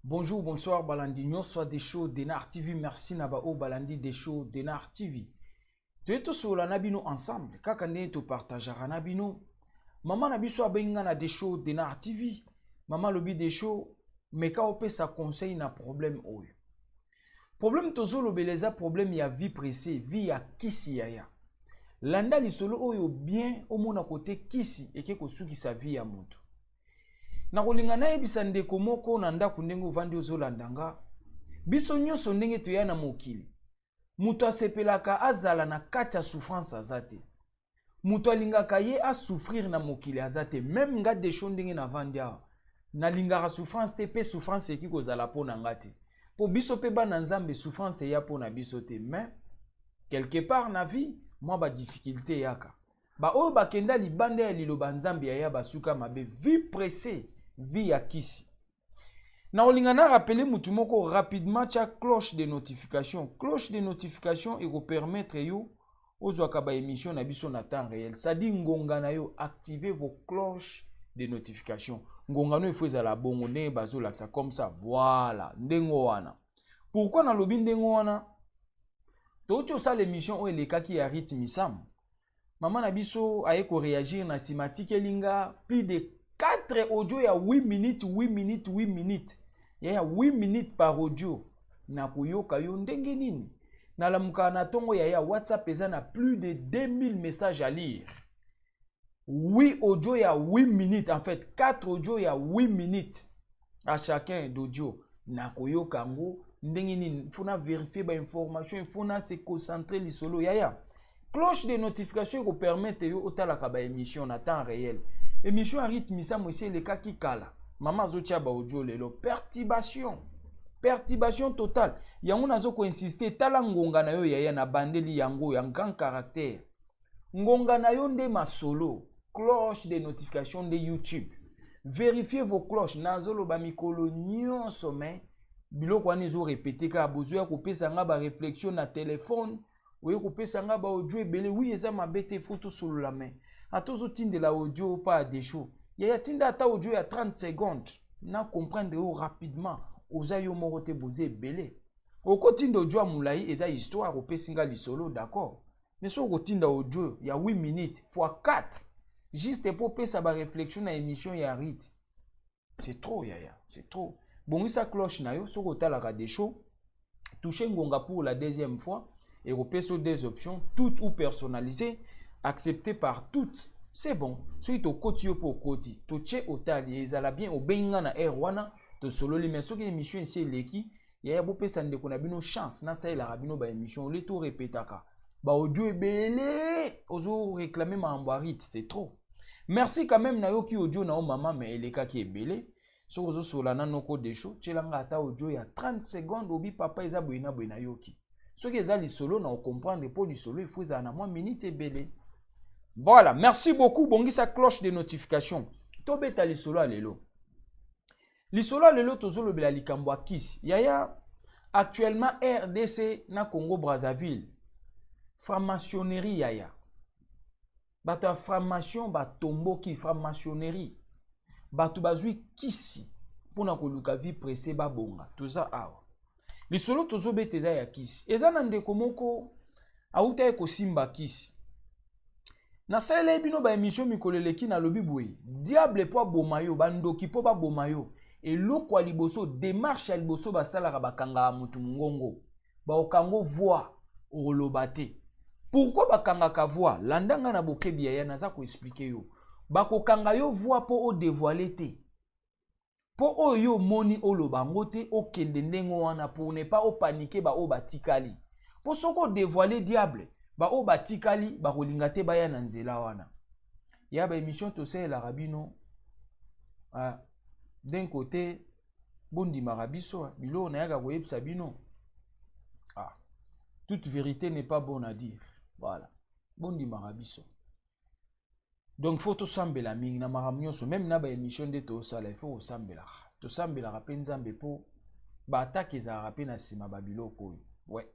Bonjour, bonsoir, Balandi. Nous sommes des shows Denar TV. Merci Nabao Balandi des shows Denar TV. Tu es tous sur la Nabino ensemble. Kakande tu partageras Nabino. Maman Nabiso abenga na des shows Denar TV. Maman lobby des shows. Mais quand on peut ça conseille na problème oyo. Problème tozo lobeleza problème ya vie pressée, vie ya kisi ya. Landa lisolo oyo bien au mona côté kisi eke kosuki sa vie ya mutu. Na kolinga na yebisa ndeko moko na ndako ndenge ovandi ozolandanga biso nyonso ndenge toya na mokili mutu asepelaka azala na kati ya souffrance azate mutu alingaka ye asouffrir na mokili azate même nga desho ndenge na vandi awa nalingaka souffrance te pe souffrance eki kozala po na nga te po biso pe bana nzambe souffrance ya po na biso te mais quelque part na vie moi ba difficulté yaka ba oyo bakenda libanda ya liloba nzambe ya basuka mabe vie pressée vie ya kisi. Na olingana rappeler mutu moko rapidement cha cloche de notification. Cloche de notification et vous permettre yo ozwaka ba émission na biso na temps réel. Ça dit ngonga na yo activez vos cloches de notification. Ngonga no ifo ezala bongo ne bazo laksa comme ça voilà ndengo wana. Pourquoi na lobi ndengo wana? Tocho sa l'émission o elekaki ya rythme sam. Maman na biso aye ko réagir na simatique elinga plus de 4 audio ya 8 minutes. Il y a 8 minutes par audio. Na kuyoka yo ndenge nini. Na lamuka na tongo ya WhatsApp eza na plus de 2000 messages à lire. 8 audio ya 8 minutes. En fait, 4 audio ya 8 minutes à chacun d'audio. Na kuyoka ngo ndenge nini. Fona vérifier ba information. Fona se concentrer li solo ya. Cloche de notification ko permettre yo otalaka ba émission na temps réel. Émission à rythme ça moi c'est le cas qui kala. Maman zotia ba audio lelo perturbation totale. Yango nazo ko insister tala ngonga na yo yaya na bandeli yango ya grand caractère. Ngonga na yo nde masolo, cloche de notification de YouTube. Vérifiez vos cloches nazo lo ba mikolo nyonso mais biloko wana zo répéter ka besoin ya kopesa nga ba réflexion na téléphone, ou kopesa nga ba audio ebele oui eza mabete photo solo la main. Atozo tinde la audio pas des shows. Yaya tinda ata audio ya 30 secondes. Na comprendre rapidement. Oza yo morote boze belé. Oko tinda audio a moulayi eza histoire au pesinga lisolo d'accord. Mais so oko tinda audio ya 8 minutes fois 4. Juste pour pesa ba réflexion na émission ya rit. C'est trop yaya, c'est trop. Bon sa cloche na yo so kotalaka des shows. Toucher ngonga pour la deuxième fois et repeso des options toutes ou personnalisées. Accepté par toutes, c'est bon. Si tu côté pour côté, tu che otali, ezala bien au benga na erwana, to solo li mais so que émission ici leki, ya bo pesa ndeko na bino chance na sa la rabino ba émission le to répétaka. Ba audio ebele, ozo réclamer ma ambarit, c'est trop. Merci quand même na yo ki audio na o mama mais eleka ki ebele. So ozo solana noko de show, chelanga ata audio ya 30 secondes obi papa eza boina yoki. So que eza li solo na o comprendre pour li solo il faut za na moins minute ebele. Voilà, merci beaucoup. Bongi sa cloche de notification. Tobeta lisolo alelo. Lisolo alelo tozolo bela likambo akisi. Yaya actuellement RDC na Congo Brazzaville. Franc-maçonnerie yaya. Bata franc-maçon ba tomboki franc-maçonnerie. Batu bazui kisi pona koluka vie pressée ba bonga. Toza awa. Lisolo tozo beteza ya kisi. Eza na ndeko moko auta eko simba kisi. Na sele bino ba émission mikoleleki na lobi boye diable po bomayo bandoki po ba bomayo et loko liboso démarche ya liboso basalaka bakanga mutu ngongo ba okango voix olobate pourquoi bakanga ka voix landanga na bokebi ya naza ko expliquer yo bakokanga yo voix po o dévoiler te po oyo moni olobango te okende ndengo wana pour ne pas o paniquer ba o batikali po soko dévoiler diable ba o batikali ba kolinga te baya na nzela wana ya ba émission to se la rabino d'un côté bondi marabiso bilo na yaka koyebisa bino toute vérité n'est pas bonne à dire. Voilà. Bondi marabiso. Donc faut to sambela mingi na maramnyoso même na ba émission de to sala il faut sambela. To sambela rapenzambe po ba attaque za rapé na sima babilo ko. Ouais.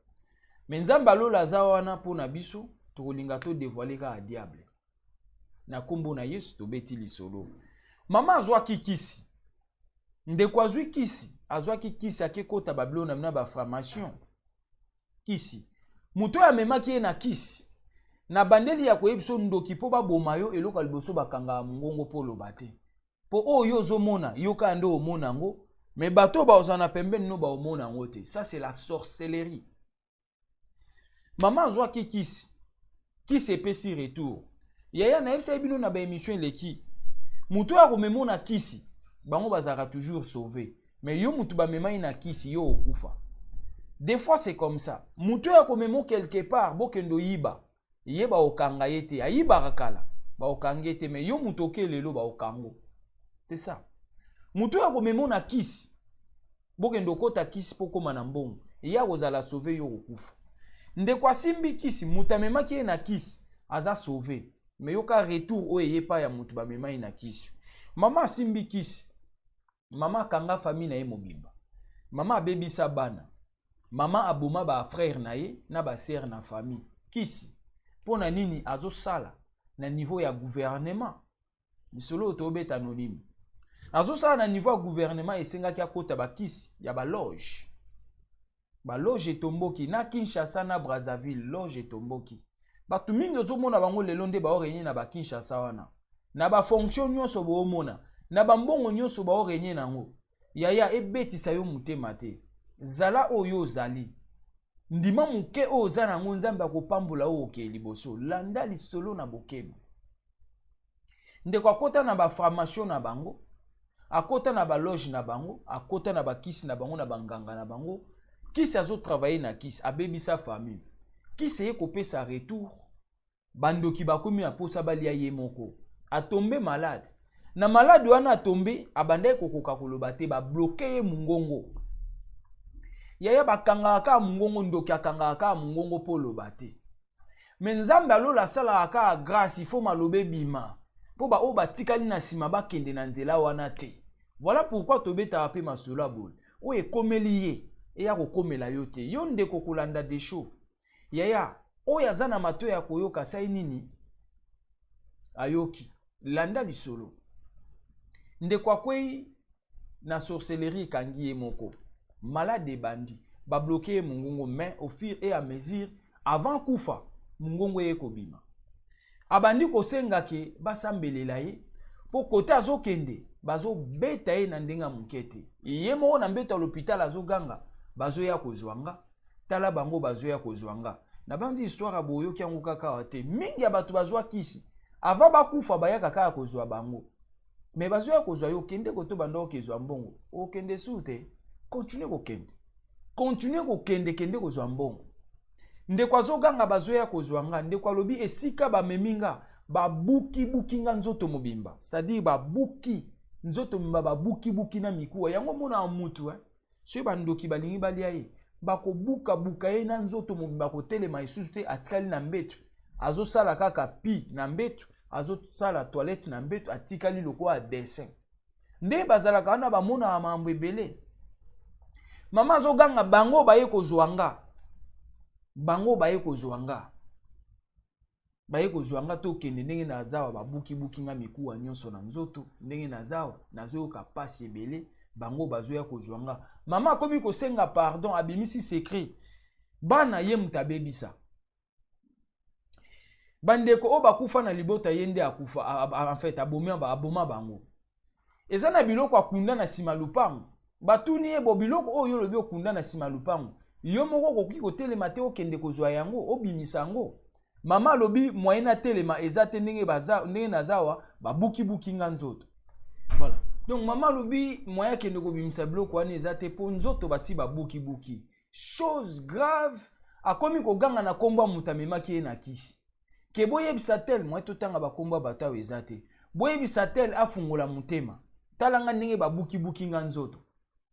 Mais nzamba lola za wana po na biso to kolinga to dévoiler ka diable. Na kombo na Yesu to beti lisolo. Mama azwa kikisi. Ndeko azwi kisi, azwa kikisi akekota babilo na ba formation. Kisi. Muto ya memaki na kisi. Na bandeli ya koyebiso ndoki po ba bomayo eloko liboso bakanga mungongo polo bate. Po oyo zomona, yoka ndo omona ngo, mais bato ba ozana pembeni no ba omona ngo te. Ça c'est la sorcellerie. Maman azwa kisi. Kisi epesi retour. Yaya na yebisa bino na ba émission leki. Muto ya komemona kisi, bango bazaka toujours sauvé. Mais yo mutu ba memai na kisi yo okufa. Des fois c'est comme ça. Mutu ya komemo quelque part bokendo yiba. Yeba okanga yete, ayiba rakala. Ba okangete mais yo mutu oke lelo ba okango. C'est ça. Mutu ya komemo na kisi. Bokendo kota kisi poko manambongo. Ya kozala sauvé yo okufa. Ndeko asimbi kisi mutu amemaki na kisi aza sauvé. Mais yoka retour o yepa ya mutu ba memai na kisi. Mama asimbi kisi. Mama kanga famille na ye mobimba. Mama abebisa bana. Mama aboma ba frère na ye na ba sœur na famille. Kisi. Pona nini azo sala na niveau ya gouvernement. Misolo tobeta anonyme. Azo sala na niveau ya gouvernement esengaki akota ba kisi ya ba loge. Ba loge etomboki na Kinshasa na Brazzaville loge etomboki. Batu mingi ozomona bango lelo nde ba orenye na ba Kinshasa wana. Na ba fonction nyonso bo omona. Na ba mbongo nyonso ba orenye nango. Yaya ebetisa yo mutema te. Zala oyo zali. Ndima muke oza nango nzambe akopambola o oke liboso. Landa lisolo na bokebo. Ndeko akota na ba formation na bango. Akota na ba loge na bango. Akota na ba kisi na bango na banganga na bango. Kisi azo travailler na kisi. Abebisa famille. Kisi ye kopesa retour. Bandoki bakomi na posa balia ye moko. Atombe malade. Na malade wana atombe abandai kokoka koloba te ba bloquer ye mungongo. Yaya bakanga ka mungongo ndoki akanga ka mungongo polo bate. Menzambe alola sala ka grâce il faut malobe bima. Po ba o batikali na sima ba kende na nzela wana te. Voilà pourquoi tobeta ape masolo bol. O ekomeli ye e ya kokomela yo te. Yo ndeko kolanda des shows. Yaya o yazana mato ya koyoka sai nini? Ayoki landa lisolo. Ndeko akwei na sorcellerie kangi ye moko. Malade bandi. Ba bloquer mungongo mais au fur et à mesure avant kufa mungongo ye kobima. Abandi ko senga ke basambelela ye po kote azokende bazo beta ye na ndenga mukete. Ye moko na mbeta l'hôpital azoganga bazo ya kozwanga. Tala bango bazo ya kozwanga. Na bandi histoire boyo kyango kaka te. Mingi ya batu bazwa kisi. Ava bakufa bayaka kaka kozwa bango. Mais bazo ya kozwa yo kende koto bando kezwa mbongo. O kende sute. Continue kokende. Continue kokende kende kozwa mbongo. Ndeko azoganga bazo ya kozwanga. Ndeko alobi esika ba meminga ba buki bukinga nzoto mobimba. C'est-à-dire ba buki nzoto mobimba ba buki buki na mikuwa. Yango mona mutu so bandoki balingi balia ye. Bako buka buka ye na nzoto mobimba ko telema isusu te atikali na mbetu. Azo sala kaka pi na mbetu. Azo sala toilette na mbetu atikali loko a dessin. Nde bazala kana ba mona amambo ebele. Mama azoganga bango baye kozwanga. Bango baye kozwanga. Baye kozwanga to kende ndenge na zawa babuki buki nga mikuwa nyonso na nzoto ndenge na zawa nazoyoka pasi ebele bango bazoya kozwanga. Mama akomi kosenga pardon abimisi secret. Bana ye mutabebisa. Bandeko o bakufa na libota yende akufa en fait aboma bango. Eza na biloko akunda na sima lupango. Batuni ye bo biloko oyo lobi okunda na sima lupango. Yo moko koki kotelema te okende kozwa yango obimisa yango. Mama lobi moyena telema eza te ndenge na zawa babuki buki nga nzoto. Voilà. Donc mama lobi moya kende kobimisa biloko wana eza te po nzoto basi babuki buki. Chose grave akomi koganga na komba mutamemaki ye na kisi. Ke boyebisa tel moya totanga bakomba batawe eza te. Boyebisa tel afungola mutema. talanga ndenge babuki nga nzoto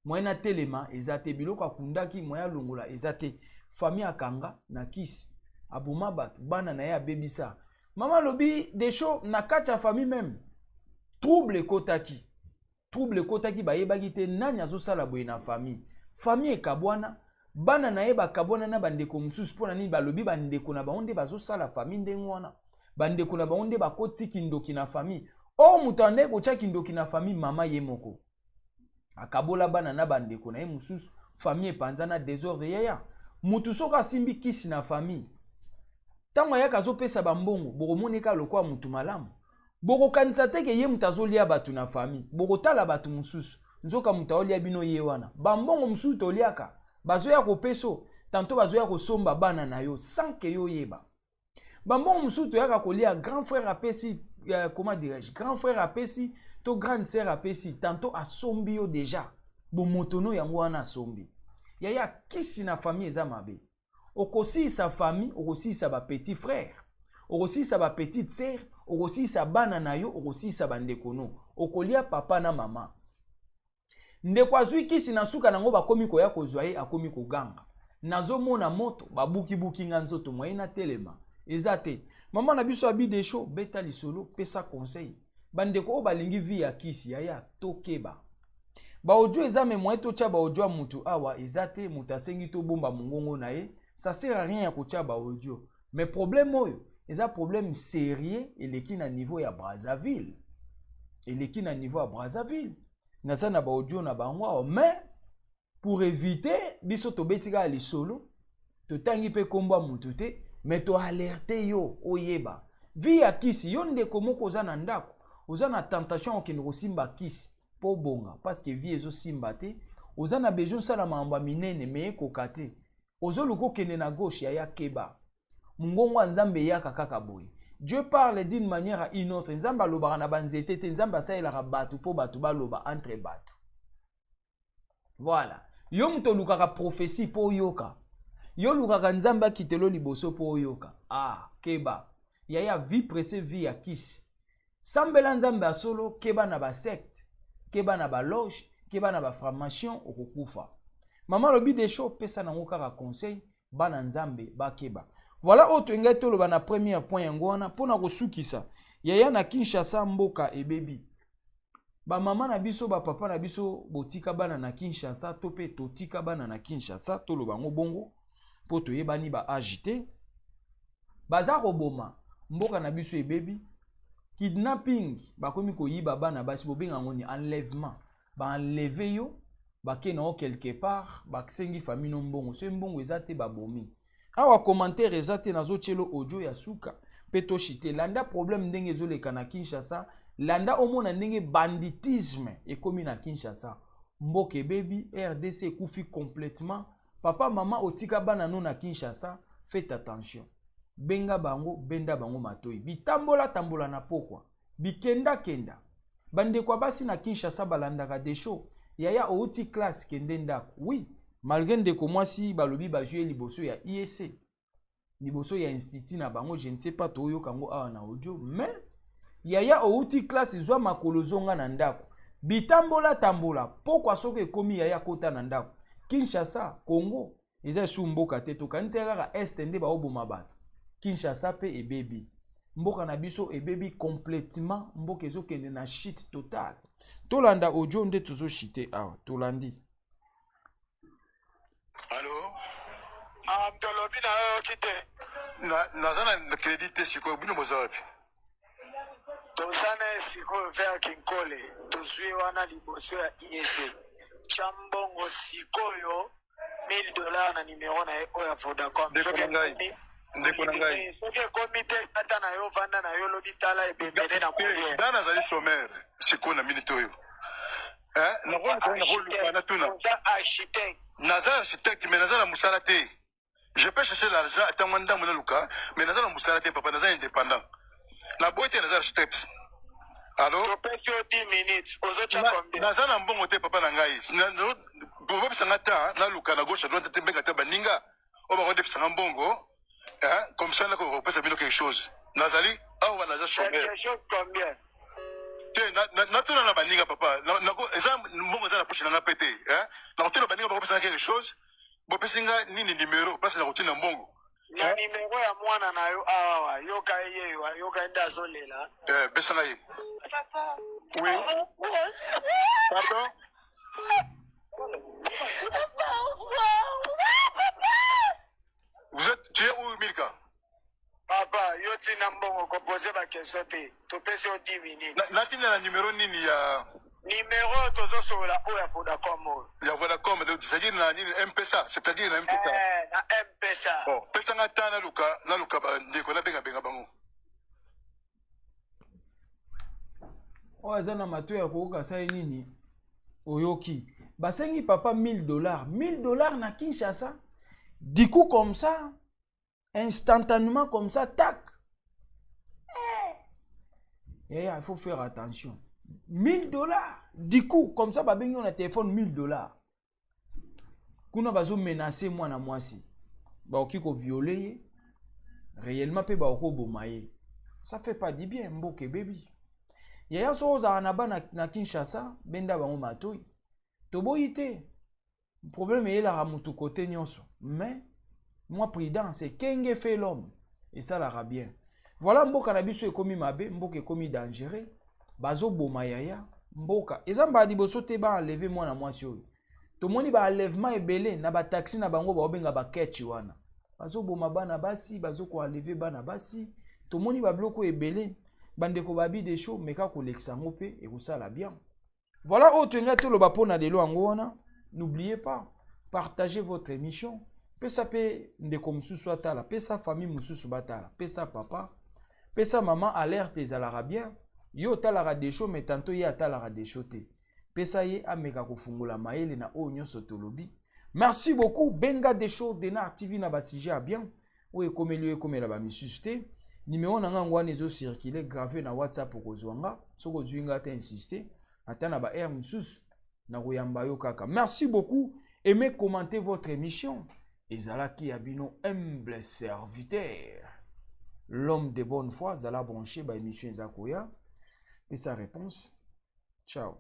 moyena telema ezate biloko akundaki moya longola ezate famille akanga na kisi abuma bato bana na ye abebisa mama lobi desho na kati ya famille même trouble ekotaki bayebaki te nani azosala boye na famille ekabwana bana na ye bakabwana na bandeko mosusu mpona nini balobi bandeko na bango nde bazosala famille ndenge wana bandeko na bango nde bakotiki ndoki na famille o moto ande kotiaki ndoki na famille mama ye moko akabola bana na bandeko na ye mosusu famille epanza na désordre yaya mutu soki asimbi kisi na famille ntango ayaka azopesa bambongo bokomoneka lokwa mutu malamu bokokanisa te ke ye mutu azolia bato na famille bokotala bato mosusu nzoka mutu aolia bino ye wana bambongo mosusu toliaka bazoya kopeso tanto bazoya kosomba bana na yo sans ke yo yeba bambongo mosusu toyaka kolia grand frère apesi comment dirais-je grand frère apesi to grande sœur apesi tanto asombi yo déjà bomotono yango wana asombi yaya kisi na famille eza mabe okosisa famille okosisa ba petit frère okosisa ba petite sœur okosisa bana na yo okosisa bandeko no okolia papa na mama ndeko azwi kisi na suka nango bakomi koya kozwa ye akomi koganga nazomona moto babuki nga nzoto moyena telema eza te mama na biso abi desho beta lisolo pesa conseil bandeko o balingi vi ya kisi yaya tokeba baodio eza me moye totia baodio mutu awa eza te mutu asengi tobomba mongongo na ye ça sert à rien ya kotia baodio mais problème oyo eza problème sérieux eleki na niveau ya Brazzaville naza na baodio na bango awa mais pour éviter biso tobetika lisolo totangi pe komba mutu te mais to alerte yo oyeba vi ya kisi yo ndeko moko oza na ndako oza na tentation okende kosimba kisi po bonga parce que vie ezosimba te oza na besoin sala maamba minene me ekoka te ozoluka okende na gauche yaya keba mongongo ya nzambe eyaka kaka boye Dieu parle d'une manière à une autre nzambe alobaka na banzete te nzambe asalelaka bato po bato baloba entre bato voilà yo moto olukaka prophétie po oyoka yo lukaka nzambe akitelo liboso po oyoka keba yaya vie pressée vie ya kisi sambela nzambe asolo keba na ba secte keba na ba loge keba na ba formation okokufa mama lobi desho pesa nango kaka conseil bana nzambe bakeba voilà autre ngai toloba na premier point yango wana pona kosukisa yaya na Kinshasa mboka ebebi ba mama na biso ba papa na biso botika bana na Kinshasa to pe totika bana na Kinshasa toloba ngo bongo po toyebani ba agité baza koboma mboka na biso ebebi kidnapping bakomi koyiba bana basi bobenga ngoni enlèvement ba enlever yo bakena o quelque part baksengi famille no mbongo so mbongo ezate babomi awa commentaire ezate nazo chelo audio ya suka peto shite landa problème ndenge ezoleka na Kinshasa landa omona ndenge banditisme ekomi na Kinshasa mboke baby RDC ekufi complètement papa mama otika bana no na Kinshasa faites attention benga bango benda bango matoi bitambola tambola na pokwa bikenda kenda bande kwa basi na Kinshasa balandaka desho yaya outi classe kende ndako oui malgré ndeko mwasi balobi ba jouer liboso ya IEC liboso ya institut na bango je ne sais pas toyo kango awa na audio mais yaya outi classe zwa makolo zonga na ndako bitambola tambola pokwa soko ekomi yaya kota na ndako Kinshasa Congo eza su mboka te tokanisa kaka este nde baoboma bato Kinshasa pe ebebi mboka na biso ebebi complètement mboka ezokende na shit total tolanda audio nde tozo shite awa tolandi allo tolobi na yo kite naza na crédit te sikoyo bino boza wapi toza na sikoyo vers kinkole tozwi wana liboso ya IEC tya mbongo sikoyo $1000 na nimero na ye oyo ya Vodacom ndeko na ngai soki ekomi te ata na yo vanda na yo lobi tala ebembele na moye nga nazali sommaire sikoyo na minute oyo nakoluka na tuna naza architecte mais naza na mosala te je peux chercher l'argent ntango ndambo naluka mais naza na mosala te papa naza indépendant na boye te naza architecte allo naza na mbongo te papa na ngai bobebisanga ta naluka na gauche à droite te mbenga te baninga oyo bakodefisanga mbongo comme ça nakopesa bino quelque chose nazali awa naza chômeur te natuna na baninga papa eza mbongo eza na poche nanga pete nakotuna baninga bakopesanga quelque chose bopesinga nini numéro mpasi na kotina mbongo na nimero ya mwana na yo awa yoka ye yoka nde azolela pesanga ye oui pardon tu es où Milka papa yo tina mbongo kopose bakestion te topesi yo 10 minutes natina na numéro nini ya numéro tozosola oyo ya Vodacom oyo ya Vodacom c'est-à-dire na nini M-Pesa c'est-à-dire na M-Pesa na M-Pesa bon pesanga ta naluka ndeko nabenga bango oyo aza na mato ya koyoka sai nini oyoki basengi papa $1000 na Kinshasa du coup comme ça instantanément comme ça tac il faut faire attention $1000 du coup comme ça babengi on a téléphone $1000 kuna bazo menacer mwana mwasi baoki ko violer ye réellement pe baoko boma ye ça fait pas du bien mboke baby yaya so ozala na bana na Kinshasa benda bango matoi toboyi te problème eyelaka mutu kote nyonso mais moi prudence kenge fait l'homme et ça la bien voilà mboka na biso ekomi mabe mboka ekomi dangereux bazo boma yaya mboka eza mbadi boso te ba enlever mwana mwasi oyo tomoni ba enlèvement ebele na ba taxi na bango ba obenga ba catch wana bazo boma bana basi bazo ko enlever bana basi tomoni ba bloko ebele bandeko babi des shows meka kolekisa ngo pe et ça la bien voilà autre nga to lo ba pona de lo yango wana n'oubliez pas partagez votre émission pesa pe ndeko mususu atala pesa famille mususu batala pesa papa pesa maman alerte ezalaka bien yo talara des shows mais tantôt ye atalara des shows te pesa ye ameka kofungula mayele na oyo nyonso tolobi merci beaucoup benga des shows Denar TV na ba sujet a bien oyo ekomeli ekomela ba misusu te numéro na ngango wana ezo circuler gravé na WhatsApp okozwanga soko zwinga te insister ata na ba air mususu na koyamba yo kaka merci beaucoup aimez commenter votre émission ezalaki ya bino humble serviteur l'homme de bonne foi zala branché ba émission ezakoya et sa réponse ciao.